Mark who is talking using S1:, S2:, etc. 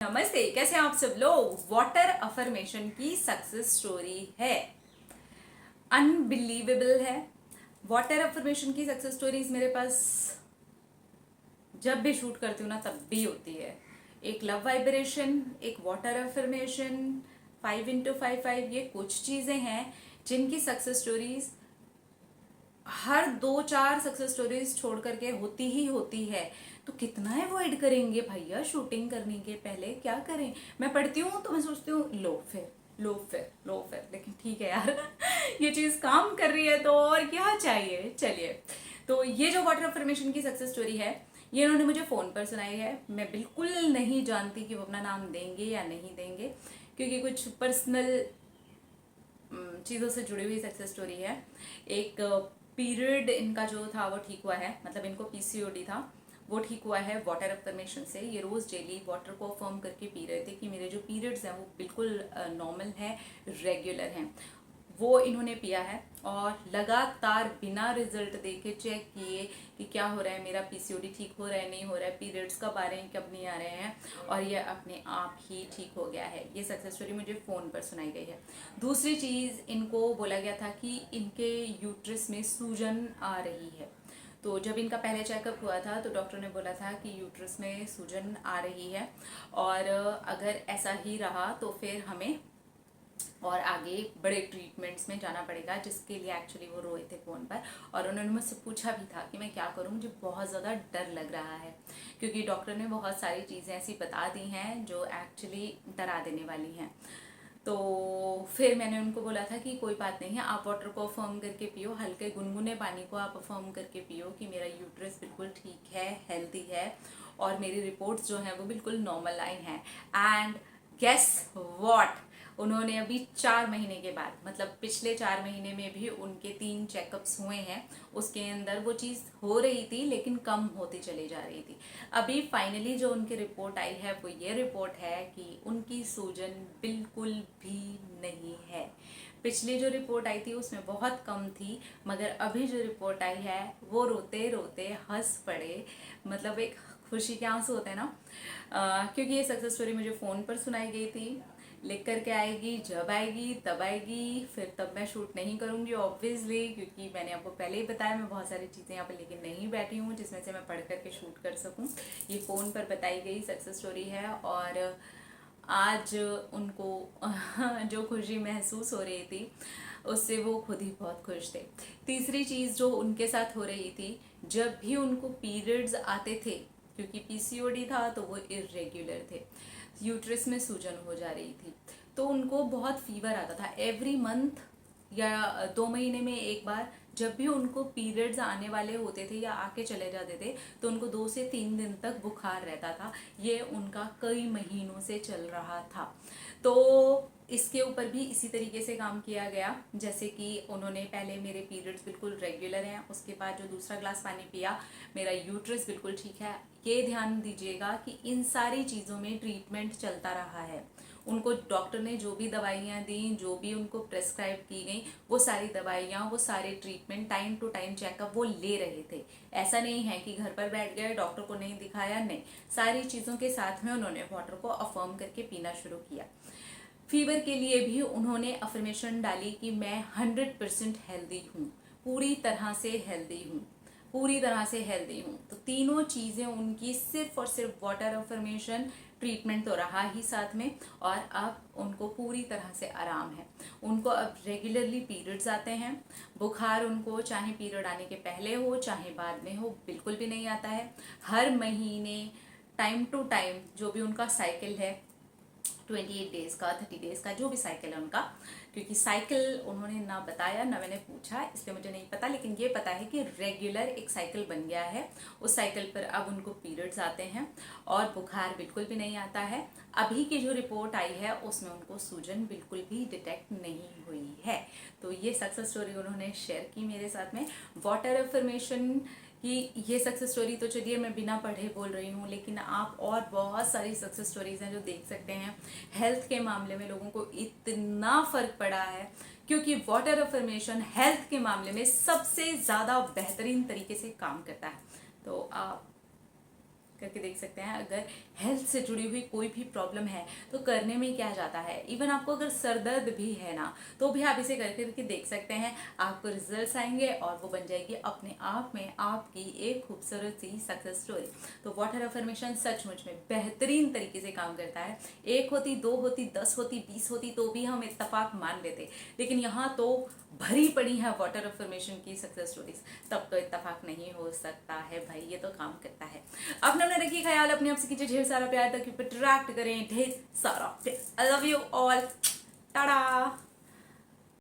S1: नमस्ते, कैसे हैं आप सब लोग। वाटर अफर्मेशन की सक्सेस स्टोरी है, अनबिलीवेबल है। वाटर अफर्मेशन की सक्सेस स्टोरीज मेरे पास जब भी शूट करती हूँ ना तब भी होती है। एक लव वाइब्रेशन, एक वाटर अफर्मेशन, 5x5 ये कुछ चीजें हैं जिनकी सक्सेस स्टोरीज हर 2-4 सक्सेस स्टोरीज छोड़ करके होती ही होती है। तो कितना अवॉइड करेंगे भैया शूटिंग करने के पहले, क्या करें। मैं पढ़ती हूँ तो मैं सोचती हूँ लो फिर, लेकिन ठीक है यार ये चीज काम कर रही है तो और क्या चाहिए। चलिए, तो ये जो वाटर अफर्मेशन की सक्सेस स्टोरी है ये इन्होंने मुझे फोन पर सुनाई है। मैं बिल्कुल नहीं जानती कि वो अपना नाम देंगे या नहीं देंगे, क्योंकि कुछ पर्सनल चीज़ों से जुड़ी हुई सक्सेस स्टोरी है। एक पीरियड इनका जो था वो ठीक हुआ है, मतलब इनको पीसीओडी था, वो ठीक हुआ है वाटर अफर्मेशन से। ये रोज डेली वाटर को अफर्म करके पी रहे थे कि मेरे जो पीरियड्स हैं वो बिल्कुल नॉर्मल है, रेगुलर हैं। वो इन्होंने पिया है और लगातार बिना रिजल्ट देखे चेक किए कि क्या हो रहा है, मेरा पीसीओडी ठीक हो रहा है नहीं हो रहा है, पीरियड्स कब आ रहे हैं कब नहीं आ रहे हैं, और ये अपने आप ही ठीक हो गया है। ये सक्सेस स्टोरी मुझे फ़ोन पर सुनाई गई है। दूसरी चीज़, इनको बोला गया था कि इनके यूट्रस में सूजन आ रही है। तो जब इनका पहले चेकअप हुआ था तो डॉक्टर ने बोला था कि यूट्रस में सूजन आ रही है और अगर ऐसा ही रहा तो फिर हमें और आगे बड़े ट्रीटमेंट्स में जाना पड़ेगा, जिसके लिए एक्चुअली वो रोए थे फ़ोन पर। और उन्होंने मुझसे पूछा भी था कि मैं क्या करूं, मुझे बहुत ज़्यादा डर लग रहा है, क्योंकि डॉक्टर ने बहुत सारी चीज़ें ऐसी बता दी हैं जो एक्चुअली डरा देने वाली हैं। तो फिर मैंने उनको बोला था कि कोई बात नहीं है, आप वाटर को अफर्म करके पियो, हल्के गुनगुने पानी को आप अफर्म करके पियो कि मेरा यूट्रस बिल्कुल ठीक है, हेल्दी है और मेरी रिपोर्ट्स जो हैं वो बिल्कुल नॉर्मल आई हैं। एंड गेस व्हाट, उन्होंने अभी 4 महीने के बाद, मतलब पिछले 4 महीने में भी उनके 3 चेकअप्स हुए हैं, उसके अंदर वो चीज़ हो रही थी लेकिन कम होती चली जा रही थी। अभी फाइनली जो उनकी रिपोर्ट आई है वो ये रिपोर्ट है कि उनकी सूजन बिल्कुल भी नहीं है। पिछली जो रिपोर्ट आई थी उसमें बहुत कम थी, मगर अभी जो रिपोर्ट आई है वो रोते रोते हंस पड़े। मतलब एक खुशी के आंसू होते हैं ना। क्योंकि ये सक्सेस स्टोरी मुझे फ़ोन पर सुनाई गई थी। लिख करके आएगी, जब आएगी तब आएगी, फिर तब मैं शूट नहीं करूँगी ऑब्वियसली, क्योंकि मैंने आपको पहले ही बताया मैं बहुत सारी चीज़ें यहाँ पर लेके नहीं बैठी हूँ जिसमें से मैं पढ़ करके शूट कर सकूँ। ये फ़ोन पर बताई गई सक्सेस स्टोरी है और आज उनको जो खुशी महसूस हो रही थी उससे वो खुद ही बहुत खुश थे। तीसरी चीज़ जो उनके साथ हो रही थी, जब भी उनको पीरियड्स आते थे, क्योंकि पीसीओडी था तो वो इरेग्युलर थे, यूट्रस में सूजन हो जा रही थी, तो उनको बहुत फीवर आता था एवरी मंथ या 2 महीने में एक बार। जब भी उनको पीरियड्स आने वाले होते थे या आके चले जाते थे तो उनको 2 से 3 दिन तक बुखार रहता था। ये उनका कई महीनों से चल रहा था। तो इसके ऊपर भी इसी तरीके से काम किया गया, जैसे कि उन्होंने पहले मेरे पीरियड्स बिल्कुल रेगुलर हैं, उसके बाद जो दूसरा ग्लास पानी पिया मेरा यूट्रस बिल्कुल ठीक है। ये ध्यान दीजिएगा कि इन सारी चीज़ों में ट्रीटमेंट चलता रहा है। उनको डॉक्टर ने जो भी दवाइयाँ दी, जो भी उनको प्रेस्क्राइब की गई, वो सारी दवाइयाँ, वो सारे treatment, time to time checkup वो ले रहे थे। ऐसा नहीं है कि घर पर बैठ गए, डॉक्टर को नहीं दिखाया, नहीं, सारी चीज़ों के साथ में उन्होंने वाटर को अफर्म करके पीना शुरू किया। फीवर के लिए भी उन्होंने अफर्मेशन डाली कि मैं 100% हेल्दी हूँ, पूरी तरह से हेल्दी हूँ, पूरी तरह से हेल्दी हूँ। तो तीनों चीज़ें उनकी सिर्फ और सिर्फ वाटर अफर्मेशन, ट्रीटमेंट तो रहा ही साथ में, और अब उनको पूरी तरह से आराम है। उनको अब रेगुलरली पीरियड्स आते हैं। बुखार उनको चाहे पीरियड आने के पहले हो चाहे बाद में हो बिल्कुल भी नहीं आता है। हर महीने टाइम टू टाइम जो भी उनका साइकिल है, 28 डेज का, 30 डेज का, जो भी साइकिल है उनका, क्योंकि साइकिल उन्होंने ना बताया ना मैंने पूछा इसलिए मुझे नहीं पता, लेकिन ये पता है कि रेगुलर एक साइकिल बन गया है। उस साइकिल पर अब उनको पीरियड्स आते हैं और बुखार बिल्कुल भी नहीं आता है। अभी की जो रिपोर्ट आई है उसमें उनको सूजन बिल्कुल भी डिटेक्ट नहीं हुई है। तो ये सक्सेस स्टोरी उन्होंने शेयर की मेरे साथ में। वाटर अफर्मेशन कि ये सक्सेस स्टोरी तो चलिए मैं बिना पढ़े बोल रही हूँ, लेकिन आप और बहुत सारी सक्सेस स्टोरीज हैं जो देख सकते हैं। हेल्थ के मामले में लोगों को इतना फर्क पड़ा है, क्योंकि वाटर अफर्मेशन हेल्थ के मामले में सबसे ज़्यादा बेहतरीन तरीके से काम करता है। तो आप करके देख सकते हैं। अगर हेल्थ से जुड़ी हुई कोई भी प्रॉब्लम है तो करने में क्या जाता है। इवन आपको अगर सर दर्द भी है ना तो भी आप इसे करके देख सकते हैं, आपको रिजल्ट्स आएंगे और वो बन जाएगी अपने आप में आपकी एक खूबसूरत सी सक्सेस स्टोरी। तो वाटर अफर्मेशन सचमुच में बेहतरीन तरीके से काम करता है। 1 होती, 2 होती, 10 होती, 20 होती तो भी हम इत्तेफाक मान लेते, लेकिन यहाँ तो भरी पड़ी है वाटर अफर्मेशन की सक्सेस स्टोरीज, तब तो इत्तेफाक नहीं हो सकता है भाई, ये तो काम करता है। अपने अपने रखिए ख्याल, अपने आप से कीजिए ढेर सारा प्यार, ताकि अट्रैक्ट करें ढेर सारा। I love you all, Tata.